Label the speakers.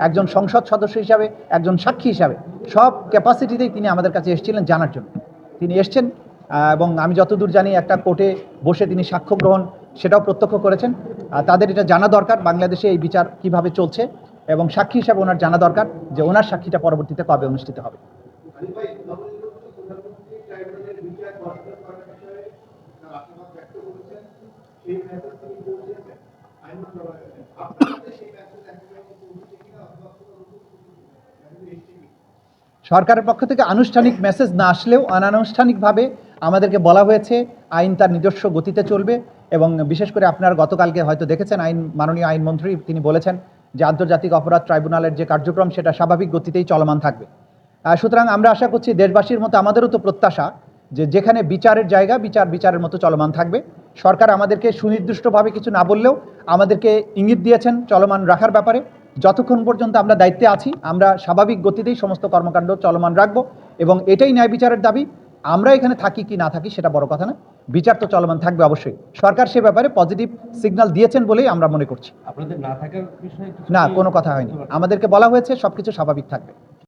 Speaker 1: একজন সংসদ সদস্য হিসাবে, একজন সাক্ষী হিসাবে সব ক্যাপাসিটিতেই তিনি আমাদের কাছে এসেছিলেন জানার জন্য। তিনি এসছেন এবং আমি যতদূর জানি একটা কোর্টে বসে তিনি সাক্ষ্য গ্রহণ সেটাও প্রত্যক্ষ করেছেন। তাদের এটা জানা দরকার বাংলাদেশে এই বিচার কিভাবে চলছে, এবং সাক্ষী হিসাবে ওনার জানা দরকার যে ওনার সাক্ষীটা পরবর্তীতে কবে অনুষ্ঠিত হবে। সরকারের পক্ষ থেকে আনুষ্ঠানিক মেসেজ না আসলেও অনানুষ্ঠানিকভাবে আমাদেরকে বলা হয়েছে আইন তার নিজস্ব গতিতে চলবে, এবং বিশেষ করে আপনারা গতকালকে হয়তো দেখেছেন মাননীয় আইনমন্ত্রী তিনি বলেছেন যে আন্তর্জাতিক অপরাধ ট্রাইব্যুনালের যে কার্যক্রম সেটা স্বাভাবিক গতিতেই চলমান থাকবে। সুতরাং আমরা আশা করছি দেশবাসীর মতো আমাদেরও তো প্রত্যাশা যে যেখানে বিচারের জায়গা বিচারের মতো চলমান থাকবে। সরকার আমাদেরকে সুনির্দিষ্টভাবে কিছু না বললেও আমাদেরকে ইঙ্গিত দিয়েছেন চলমান রাখার ব্যাপারে। যতক্ষণ পর্যন্ত আমরা দায়িত্বে আছি আমরা স্বাভাবিক গতিতেই সমস্ত কর্মকাণ্ড চলমান রাখবো, এবং এটাই ন্যায় বিচারের দাবি। আমরা এখানে থাকি কি না থাকি সেটা বড় কথা না, বিচার তো চলমান থাকবে অবশ্যই। সরকার সে ব্যাপারে পজিটিভ সিগন্যাল দিয়েছেন বলেই আমরা মনে করছি।
Speaker 2: আপনাদের না থাকার বিষয়ে
Speaker 1: না, কোনো কথা হয়নি, আমাদেরকে বলা হয়েছে সবকিছু স্বাভাবিক থাকবে।